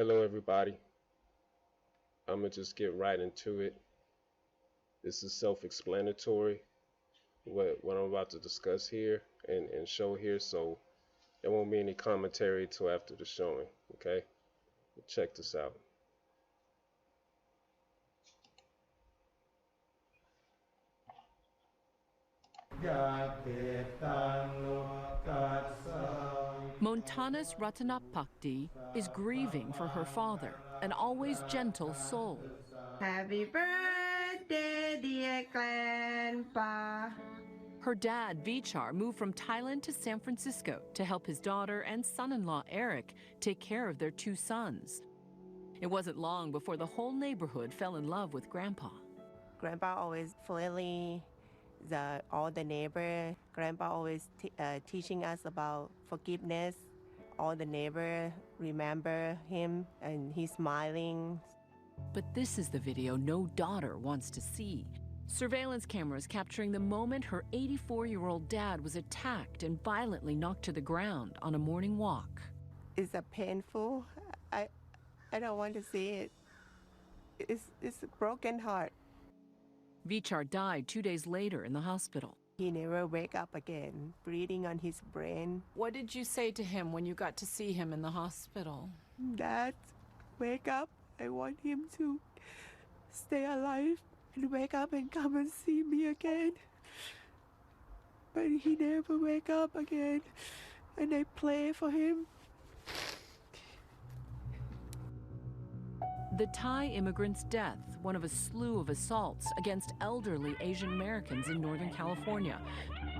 Hello, everybody. I'm gonna just get right into it. This is self-explanatory, what I'm about to discuss here and show here, so there won't be any commentary till after the showing, okay? Check this out. Montana's Ratanapakdi is grieving for her father, an always gentle soul. Happy birthday, dear grandpa. Her dad, Vichar, moved from Thailand to San Francisco to help his daughter and son-in-law, Eric, take care of their two sons. It wasn't long before the whole neighborhood fell in love with Grandpa. Grandpa always friendly, all the neighbor. Grandpa always teaching us about forgiveness. All the neighbor remember him and he's smiling. But this is the video no daughter wants to see. Surveillance cameras capturing the moment her 84-year-old dad was attacked and violently knocked to the ground on a morning walk. It's painful. I don't want to see it. It's a broken heart. Vichar died 2 days later in the hospital. He never wake up again, bleeding on his brain. What did you say to him when you got to see him in the hospital? Dad, wake up. I want him to stay alive and wake up and come and see me again. But he never wake up again, and I pray for him. The Thai immigrant's death, one of a slew of assaults against elderly Asian Americans in Northern California,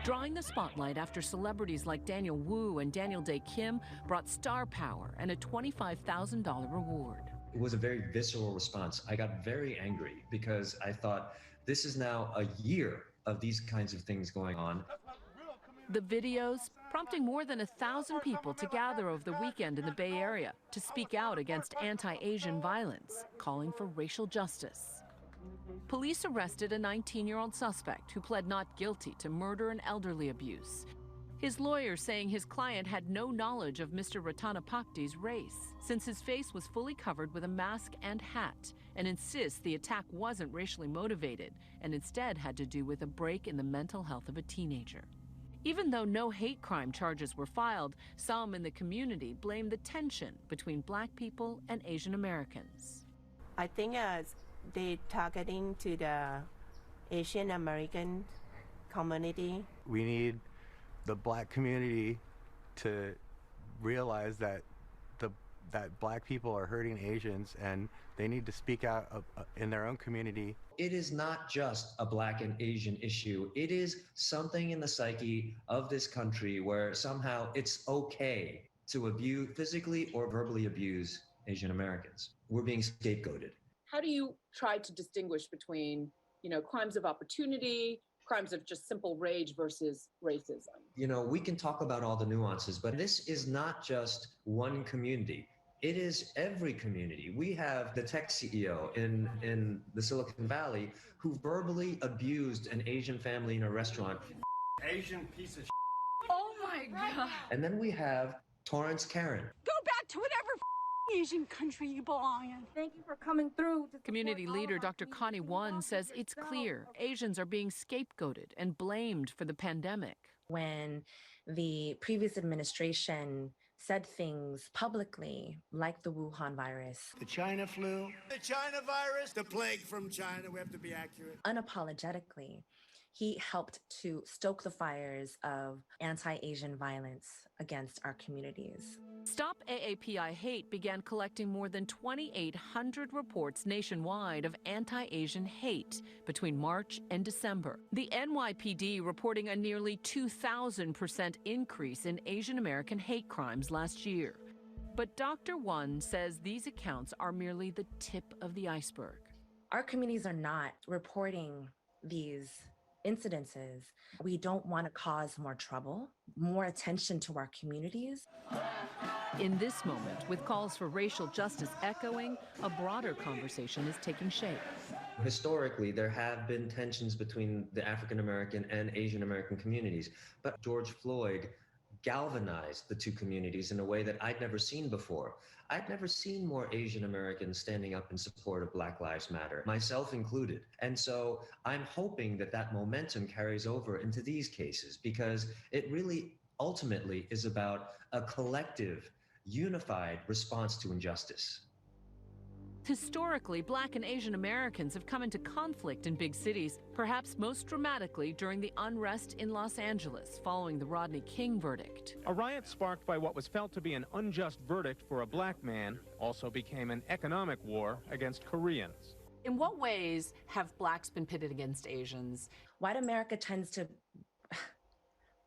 drawing the spotlight after celebrities like Daniel Wu and Daniel Dae Kim brought star power and a $25,000 reward. It was a very visceral response. I got very angry because I thought, this is now a year of these kinds of things going on. The videos prompting more than 1,000 people to gather over the weekend in the Bay Area to speak out against anti-Asian violence, calling for racial justice. Police arrested a 19-year-old suspect who pled not guilty to murder and elderly abuse. His lawyer saying his client had no knowledge of Mr. Ratanapakdi's race, since his face was fully covered with a mask and hat, and insists the attack wasn't racially motivated and instead had to do with a break in the mental health of a teenager. Even though no hate crime charges were filed, some in the community blame the tension between black people and Asian Americans. I think they targeting to the Asian American community. We need the black community to realize that that black people are hurting Asians and they need to speak out in their own community. It is not just a black and Asian issue. It is something in the psyche of this country where somehow it's okay to abuse, physically or verbally abuse Asian Americans. We're being scapegoated. How do you try to distinguish between, crimes of opportunity, crimes of just simple rage versus racism? We can talk about all the nuances, but this is not just one community. It is every community. We have the tech CEO in the Silicon Valley who verbally abused an Asian family in a restaurant. Asian piece of Oh my God. And then we have Torrance Karen. Go back to whatever Asian country you belong in. Thank you for coming through. Community leader Dr. Connie Won says it's clear Asians are being scapegoated and blamed for the pandemic. When the previous administration said things publicly, like the Wuhan virus, the China flu, the China virus, the plague from China, we have to be accurate. Unapologetically, he helped to stoke the fires of anti-Asian violence against our communities. Stop AAPI Hate began collecting more than 2,800 reports nationwide of anti-Asian hate between March and December. The NYPD reporting a nearly 2,000% increase in Asian American hate crimes last year. But Dr. Won says these accounts are merely the tip of the iceberg. Our communities are not reporting these incidences. We don't want to cause more trouble, more attention to our communities. In this moment, with calls for racial justice echoing, a broader conversation is taking shape. Historically, there have been tensions between the African American and Asian American communities, but George Floyd galvanized the two communities in a way that I'd never seen before. I'd never seen more Asian Americans standing up in support of Black Lives Matter, myself included. And so I'm hoping that that momentum carries over into these cases, because it really ultimately is about a collective, unified response to injustice. Historically, Black and Asian Americans have come into conflict in big cities, perhaps most dramatically during the unrest in Los Angeles following the Rodney King verdict. A riot sparked by what was felt to be an unjust verdict for a Black man also became an economic war against Koreans. In what ways have Blacks been pitted against Asians? White America tends to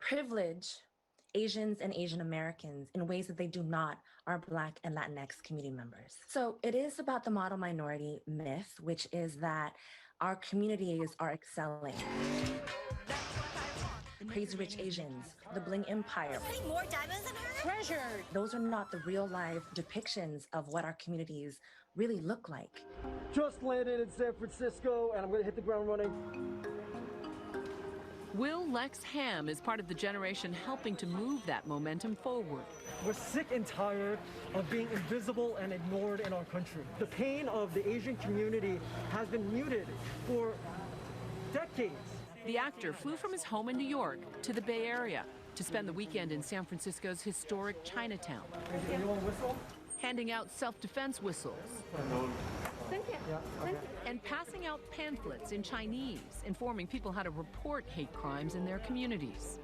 privilege Asians and Asian Americans in ways that they do not our Black and Latinx community members. So it is about the model minority myth, which is that our communities are excelling. Crazy Rich Asians, the Bling Empire. More diamonds in her treasure. Those are not the real life depictions of what our communities really look like. Just landed in San Francisco and I'm gonna hit the ground running. Will Lex Ham is part of the generation helping to move that momentum forward. We're sick and tired of being invisible and ignored in our country. The pain of the Asian community has been muted for decades. The actor flew from his home in New York to the Bay Area to spend the weekend in San Francisco's historic Chinatown, handing out self-defense whistles. And passing out pamphlets in Chinese, informing people how to report hate crimes in their communities.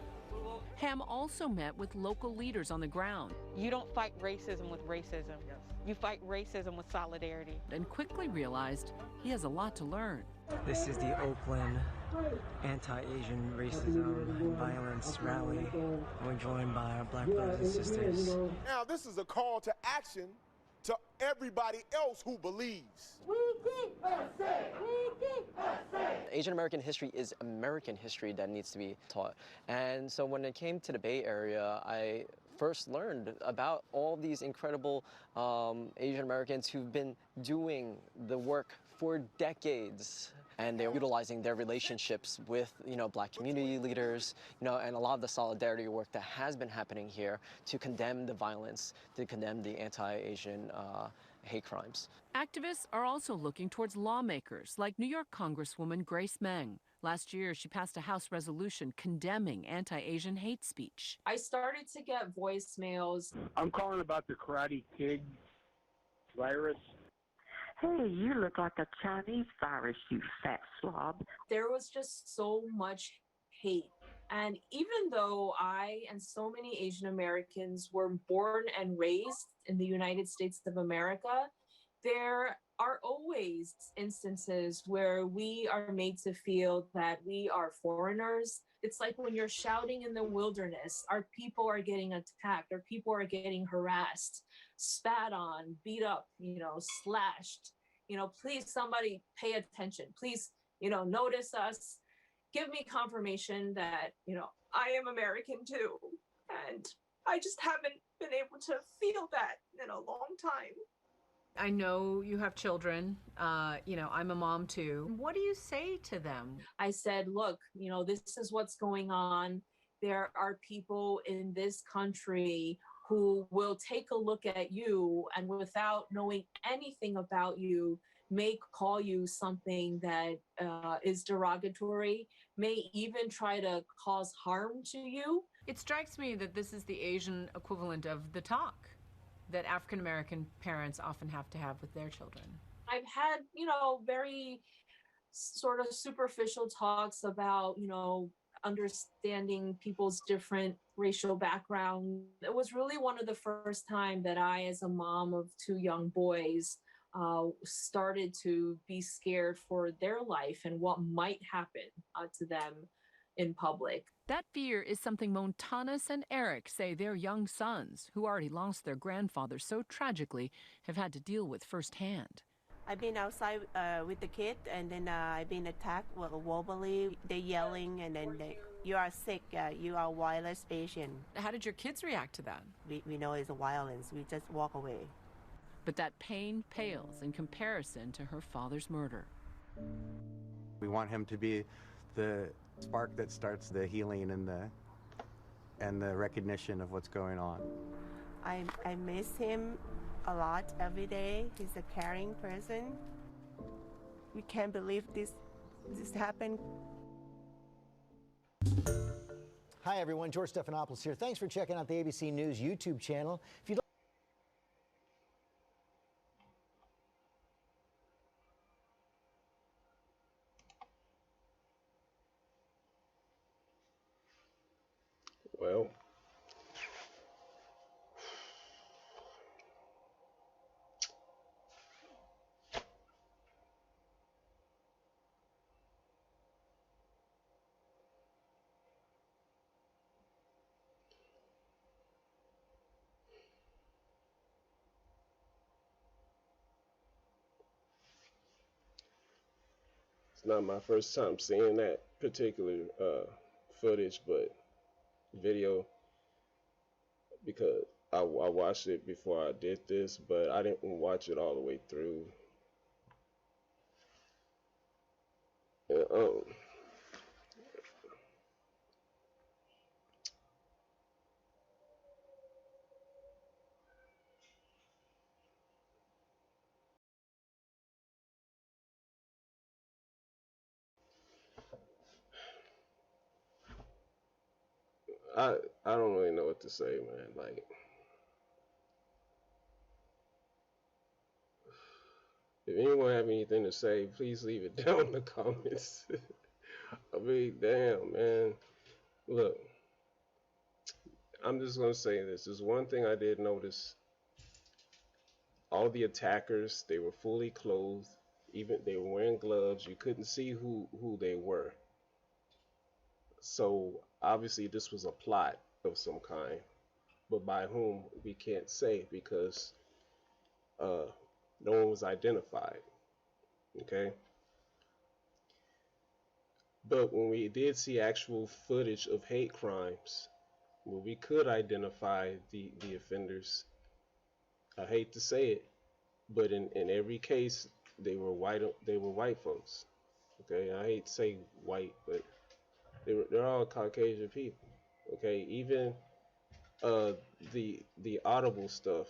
Ham also met with local leaders on the ground. You don't fight racism with racism. You fight racism with solidarity. And quickly realized he has a lot to learn. This is the Oakland anti-Asian racism and violence rally. We're joined by our Black brothers and sisters. Now, this is a call to action to everybody else who believes. Asian American history is American history that needs to be taught. And so when it came to the Bay Area, I first learned about all these incredible Asian Americans who've been doing the work for decades. And they're utilizing their relationships with, Black community leaders, and a lot of the solidarity work that has been happening here to condemn the violence, to condemn the anti-Asian hate crimes. Activists are also looking towards lawmakers like New York Congresswoman Grace Meng. Last year, she passed a House resolution condemning anti-Asian hate speech. I started to get voicemails. I'm calling about the Karate Kid virus. Hey, you look like a Chinese virus, you fat slob. There was just so much hate. And even though I and so many Asian Americans were born and raised in the United States of America, there are always instances where we are made to feel that we are foreigners. It's like when you're shouting in the wilderness, our people are getting attacked, our people are getting harassed, spat on, beat up, slashed. Please somebody pay attention. Please, notice us. Give me confirmation that, I am American too. And I just haven't been able to feel that in a long time. I know you have children. I'm a mom too. What do you say to them? I said, look, this is what's going on. There are people in this country who will take a look at you and without knowing anything about you, may call you something that is derogatory, may even try to cause harm to you. It strikes me that this is the Asian equivalent of the talk that African American parents often have to have with their children. I've had, very sort of superficial talks about, understanding people's different racial background. It was really one of the first time that I, as a mom of two young boys, started to be scared for their life and what might happen to them in public. That fear is something Montanus and Eric say their young sons, who already lost their grandfather so tragically, have had to deal with firsthand. I've been outside with the kid, and then I've been attacked verbally. They're yelling, and then you are sick, you are wireless patient. How did your kids react to that? We know it's violence. We just walk away. But that pain pales in comparison to her father's murder. We want him to be the spark that starts the healing and and the recognition of what's going on. I miss him a lot every day. He's a caring person. We can't believe this happened. Hi everyone, George Stephanopoulos here. Thanks for checking out the ABC News YouTube channel. If you'd Well, it's not my first time seeing that particular footage, but video, because I watched it before I did this, but I didn't watch it all the way through. And, I don't really know what to say, man. Like, if anyone have anything to say, please leave it down in the comments. I mean, damn, man. Look, I'm just gonna say this. There's one thing I did notice. All the attackers, they were fully clothed. Even they were wearing gloves. You couldn't see who they were. So obviously this was a plot of some kind, but by whom we can't say, because no one was identified. Okay. But when we did see actual footage of hate crimes, where we could identify the offenders, I hate to say it, but in every case they were white folks. Okay, I hate to say white, but they're all Caucasian people. Okay, even the audible stuff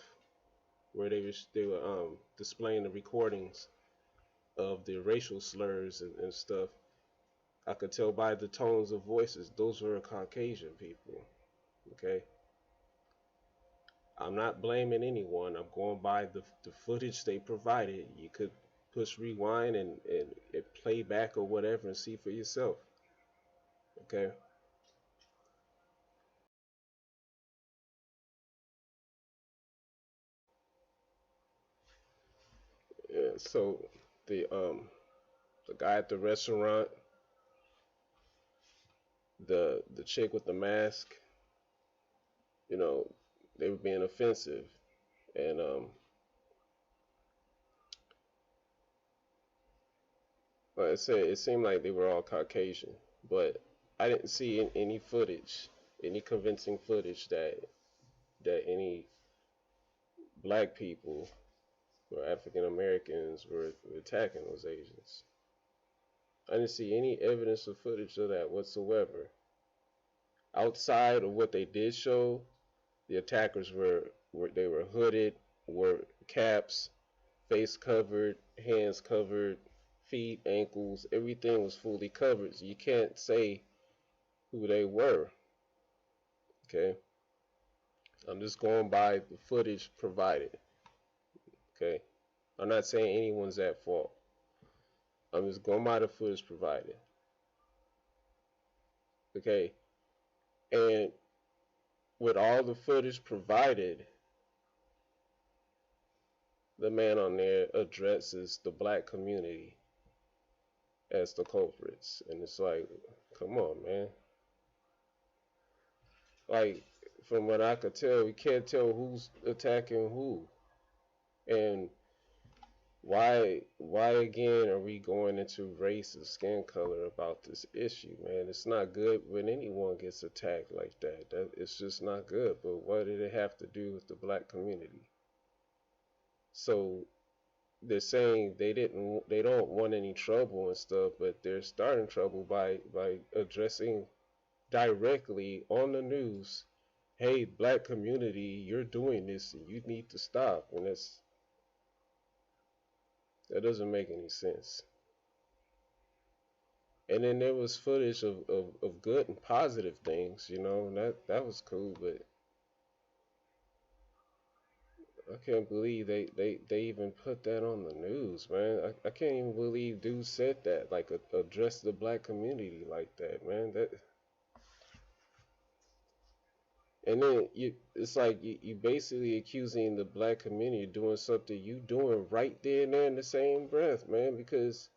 where they were displaying the recordings of the racial slurs and stuff, I could tell by the tones of voices those were Caucasian people. Okay, I'm not blaming anyone. I'm going by the footage they provided. You could push rewind and play back or whatever and see for yourself. Okay. Yeah, so the guy at the restaurant, the chick with the mask, you know, they were being offensive, and like I said, it seemed like they were all Caucasian, but I didn't see any footage, any convincing footage that any black people or African Americans were attacking those Asians. I didn't see any evidence or footage of that whatsoever. Outside of what they did show, the attackers were hooded, wore caps, face covered, hands covered, feet, ankles, everything was fully covered. So you can't say who they were. Okay, I'm just going by the footage provided. Okay, I'm not saying anyone's at fault. I'm just going by the footage provided. Okay, and with all the footage provided, the man on there addresses the black community as the culprits, and it's like, come on, man. Like, from what I could tell, we can't tell who's attacking who, and why again are we going into race or skin color about this issue, man? It's not good when anyone gets attacked like that. It's just not good. But what did it have to do with the black community? So they're saying they don't want any trouble and stuff, but they're starting trouble by addressing directly on the news, hey, black community, you're doing this and you need to stop. And that doesn't make any sense. And then there was footage of good and positive things, you know, and that was cool, but I can't believe they even put that on the news, man. I can't even believe dude said that, like address the black community like that, man. And then it's like you basically accusing the black community of doing something you doing right there and there in the same breath, man, because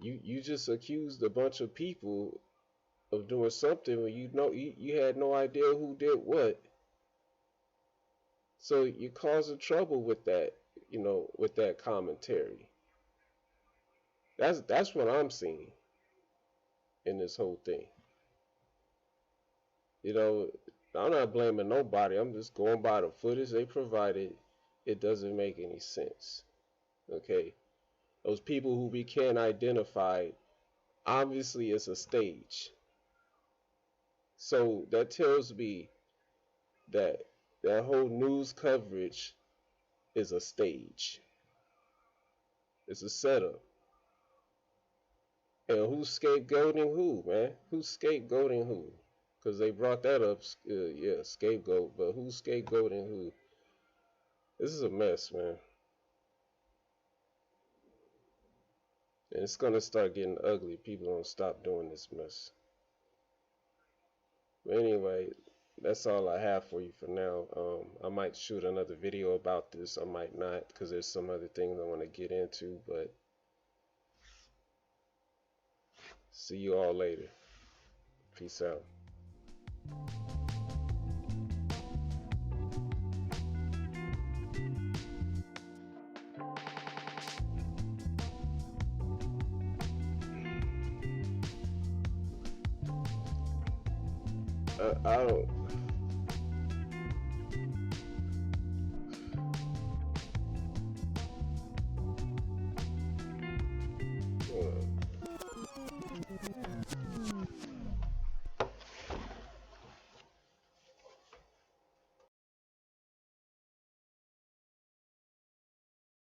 you just accused a bunch of people of doing something when you had no idea who did what. So you're causing trouble with that, you know, with that commentary. That's what I'm seeing in this whole thing. You know, I'm not blaming nobody. I'm just going by the footage they provided. It doesn't make any sense. Okay? Those people who we can't identify, obviously it's a stage. So that tells me that that whole news coverage is a stage. It's a setup. And who's scapegoating who, man? Who's scapegoating who? Because they brought that up, yeah, scapegoat, but who's scapegoating who? This is a mess, man. And it's going to start getting ugly. People don't stop doing this mess. But anyway, that's all I have for you for now. I might shoot another video about this. I might not, because there's some other things I want to get into, but see you all later. Peace out. I don't